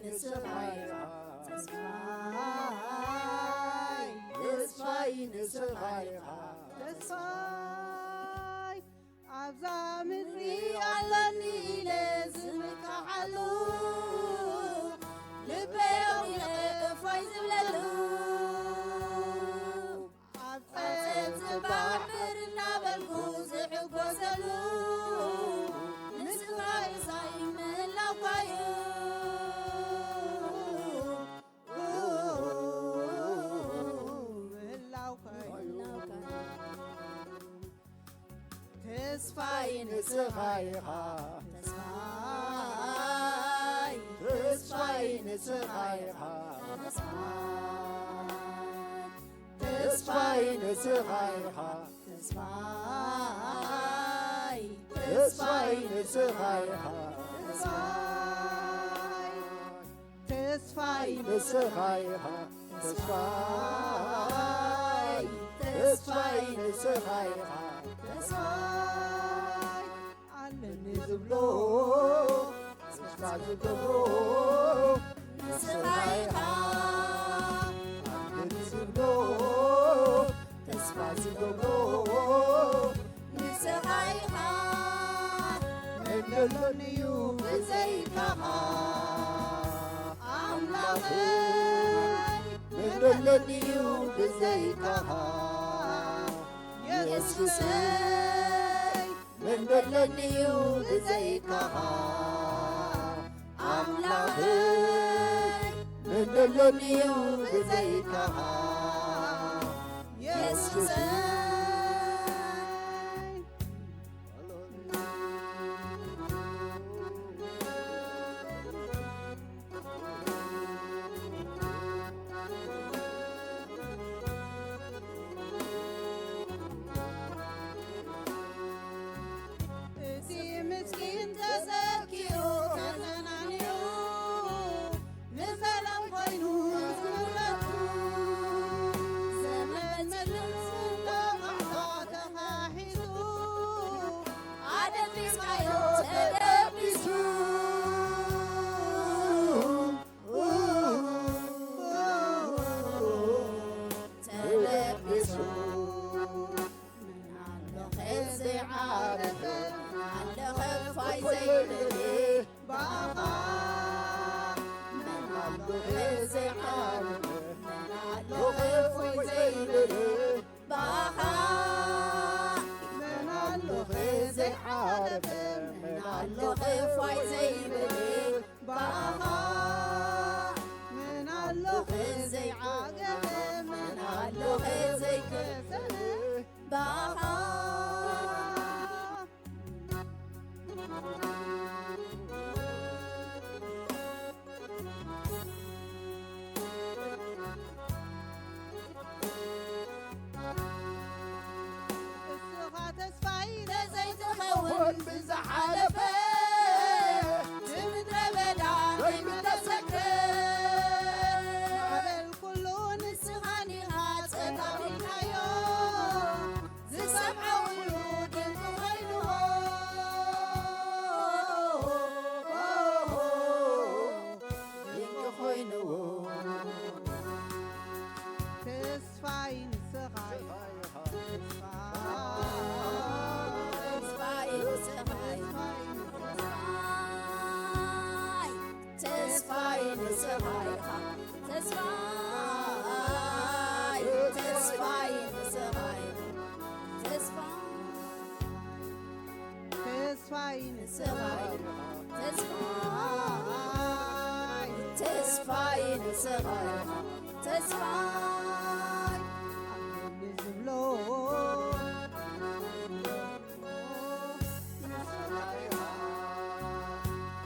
ንስኻይኻ ተስፋይ ንስኻይኻ ተስፋይ ኣብዛ ምድሪ ኣለኒ ኢለ ዝምካዓሉ ልበይ እፎይ ዝብለሉ ኣብ ፀብፂብ ባሕር እናበልኩ ዝሕጐሰሉ ንስኻ ኢሳይ ምህላውካዩ ተስፋይ ንስኻይኻ ተስፋይ ንስኻይኻ ተስፋይ ንስኻይኻ ተስፋይ ንስኻይኻ ተስፋይ ንስኻይኻ ተስፋይ ንስኻይኻ ተስፋይ ኣለኒ ዝብሎ ተስፋ ዝገብሮ ንስኻይኻ ኣለኒ ዝብሎ ተስፋ ዝገብሮ ንስኻይኻ እንደሎን እዩ ብዘይካኻ ኣምላኸይ እንደሎን እዩ ብዘይካኻ ኢየሱሰይ እንደሎን እዩ ብዘይካኻ ኣምላኸይ እንደሎን እዩ ብዘይካኻ ኢየሱሰይ ብዝሓለፈ ብምድረ በዳ ዘይምተሰክረ ማዕበል ኩሉ ንስኻን ኢኻ ፀጋቢልካዮ ዝሰምዖ ኩሉ ድምፂ ኮይኑዎ ድንቂ ኮይኑዎ ተስፋይ ንስኻ ተስፋይ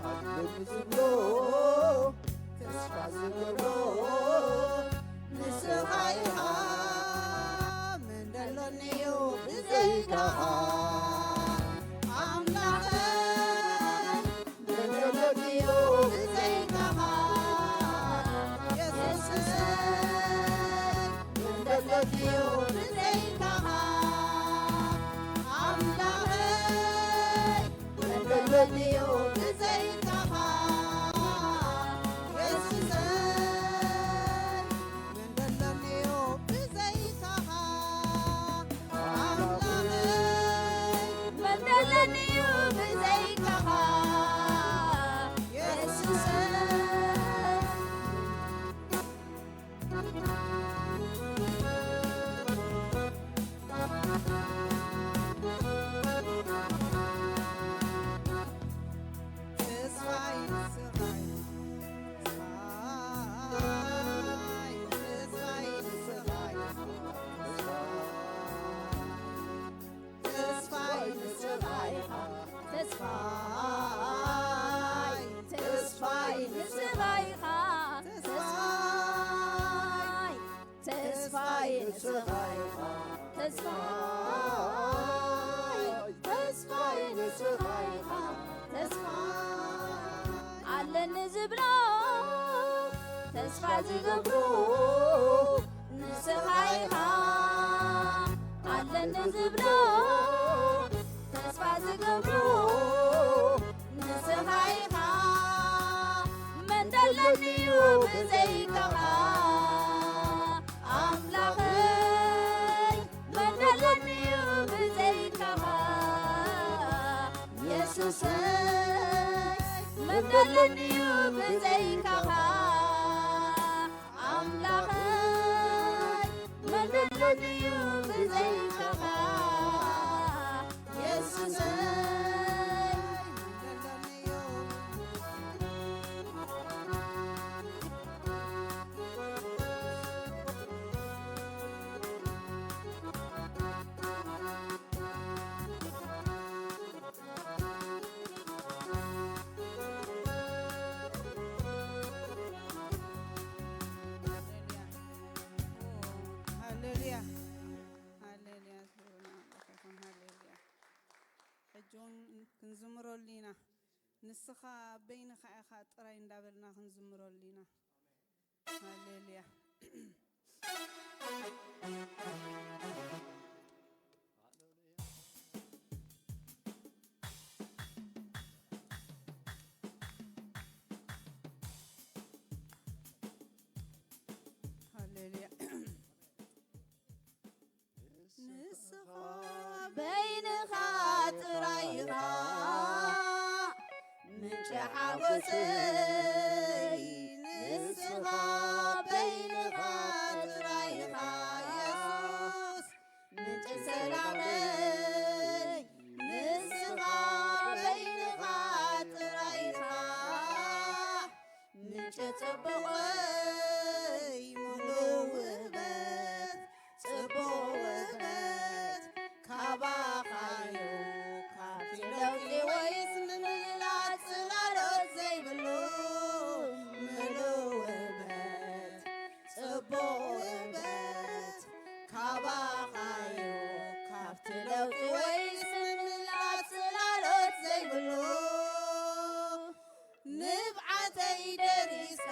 ኣለኒ ዝብሎ ተስፋ ዝገብሮ ንስኻ ኢኻ ምንደሎኒ እዩ ብዘይካኻ ኣምላኸይ ምንደሎኒ እዩ ብዘይካኻ ኢየሱሰይ ምንደሎኒ እዩ ብዘይካኻ ኣምላኸይ ምንደሎኒ እዩ ብዘይካኻ ተስፋይ ንስኻይኻ ተስፋይ ንስኻይኻ ተስፋይ ንስኻይኻ ኣለኒ ዝብሎ ተስፋ ዝገብሩ ንስኻይኻ ኣለኒ ዝብሎ ተስፋ ዝገብሩ ንስኻይኻ መንደለኒዩ ብዘይካኻ ኣምላኸይ መንደለኒዩ ብዘይካኻ ኢየሱሰይ መንደለኒዩ ብዘይካኻ ኣምላኸይ መንደለኒዩ ብዘይካኻ ኢየሱሰይ ክንዝምረሉና ንስኻ በይንኻ ኢኻ ጥራይ እንዳበልና ክንዝምረሉና ሃሌሉያ ሃሌሉያ ንስኻ በይንኻ ጥራይኻ ምንጭ ሓጎሰይ ንስኻ በይንኻ ጥራይኻ ኢየሱስ ምንጭ ሰላመይ ንስኻ በይንኻ ጥራይኻ ምንጭ ጽቡቐይ ሙሉእ ውህበት ጽቡቕ ውህበት ካባኻዮ ካብቲ ለውጢ ወይስ ምምላጥ ጽላሎት ዘይብሉ ምሉእ ውህበት ጽቡቕ ውህበት ካባኻዮ ካብቲ ለውጢ ወይስ ምምላጥ ጽላሎት ዘይብሉ ንብዓተይ ደሪስካ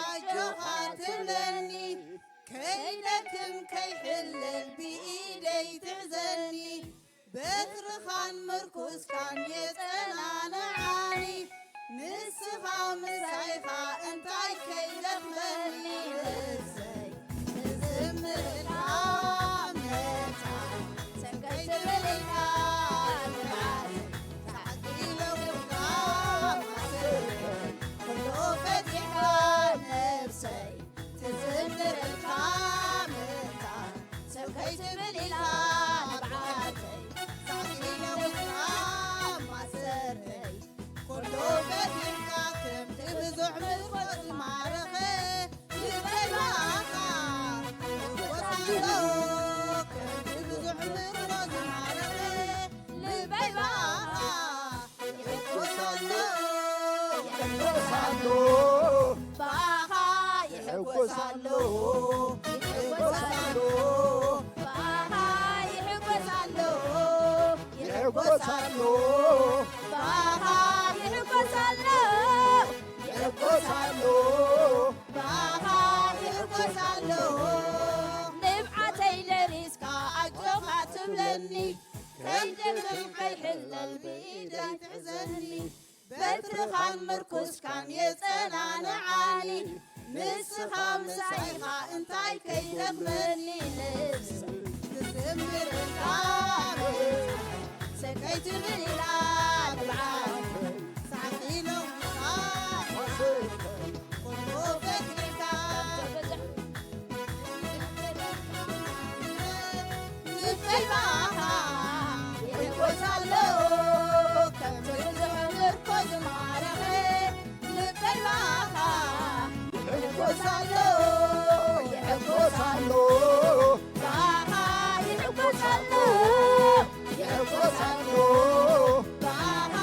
ኣጆኻ ትብለኒ ከይደክም ከይሕልል ብኢደይ ትሕዘኒ በትርኻን ምርኩስካን የጸናንዓኒ ንስኻ ምሳይኻ እንታይ ከይደኽመኒ እሰይ ትዝምርልካ መታይ ሰንከይ ትብልልካ ንባዓል ተዓቂለውካ ማስርከይ ኩሉ ፈቲሕካ ነብሰይ ትዝምርልካ መታይ ሰንከይ ትብልልካ ንባዓልተይ ተዓቂለውካ ማስርከይ ኩሉ ፈቲሕካ ከምቲ ብዙሕ ምርኮት ዝማረኸ ልበይ ባኻ ይሕጐሳሎ ከምቲ ብዙሕ ምርኮት ዝማረኸ ልበይ ባኻ ይሕጐሳሎ ይሕጐሳሎ ባኻ ይሕጐሳሎ ይሕጐሳሎ ባኻ ይሕጐሳሎ ይሕጐሳሎ ባኻ ይሕጐሳሎ ይሕጐሳሎ ባኻ ይሕጐሳሎ ንብዓተይ ደሪስካ ኣጆኻ ትብለኒ ከይደክም ከይሕለል ብኢደይ ትሕዘኒ በትርኻን ምርኩስካን የጸናንዓኒ ንስኻ ምሳይኻ እንታይ ከይደክመኒ ንብሰይ ትዝምርልካ መታይ ሰንከይ ትብልልካ ንባዓልተይ ተዓቂለውካ ማስርከይ ኩሉ ፈቲሕካ ልበይ ባኻ ይሕጐሳሎ ከምቲ ብዙሕ ምርኮት ዝማረኸ ልበይ ባኻ ይሕጐሳሎ ይሕጐሳሎ ባኻ ይሕጐሳሎ ይሕጐሳሎ ባኻ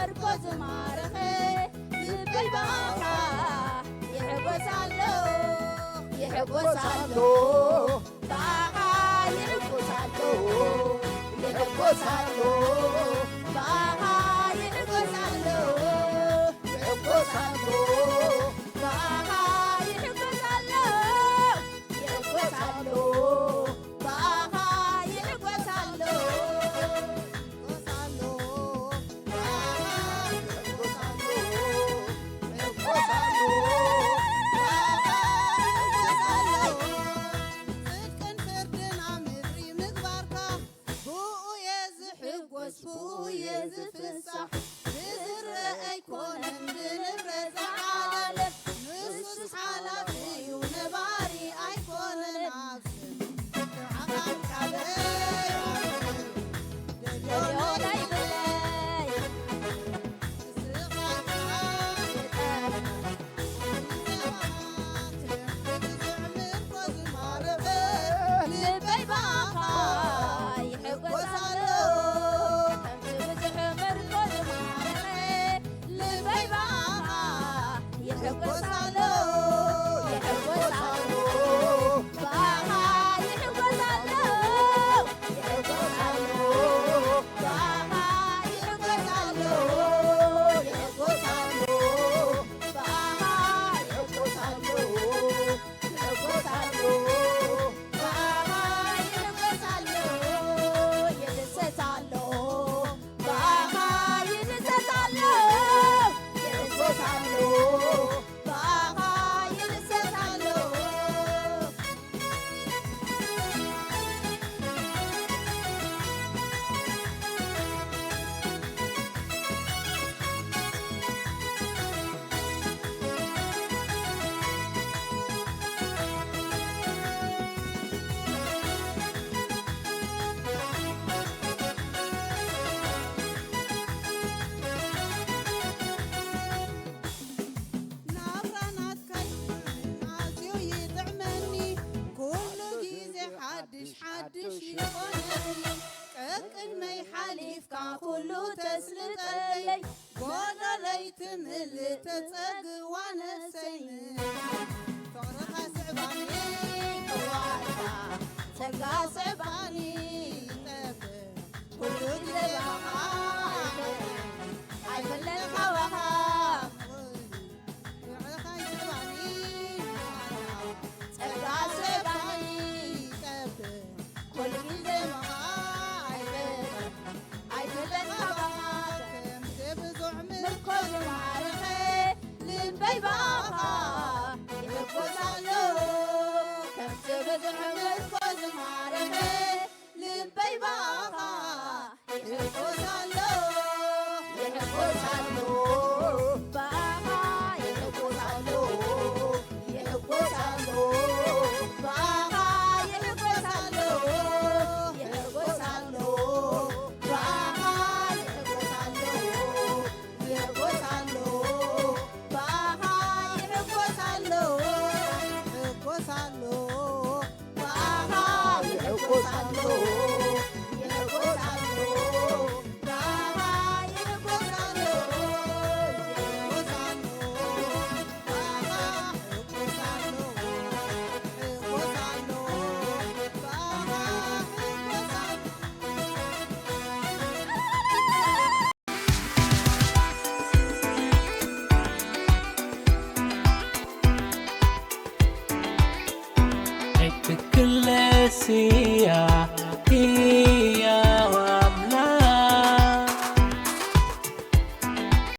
ምርኮዝ ማረኸ ልበይ ባኻ ይሕጐሳሎ ይሕጐሳሎ ባኻ ይሕጐሳሎ ይሕጐሳሎ ባኻ ይሕጐሳሎ ይሕጐሳሎ ባኻ ይሕጐሳሎ ይሕጐሳሎ ባኻ ይሕጐሳሎ يزفصح بزر أيكونن بنفرز عالم نص حالاتي ونباري أيكونن عاصم عقام كعبي دليون أيبلاي لبي باقا يحب حدش يخونني كأكل ما يحاليف كان كله تسلط علي قولا ليتم اللي تتسق وانا سيني فغرها صعباني كوارها سقا صعباني كله قلبها عيب الهواها فغرها صعباني سقا صعباني كل جزء مركز معرفة للبي باقا يحبوسالو كم تبزح مركز معرفة للبي باقا يحبوسالو يحبوسالو باقا يحبوسالو يحبوسالو باقا Siya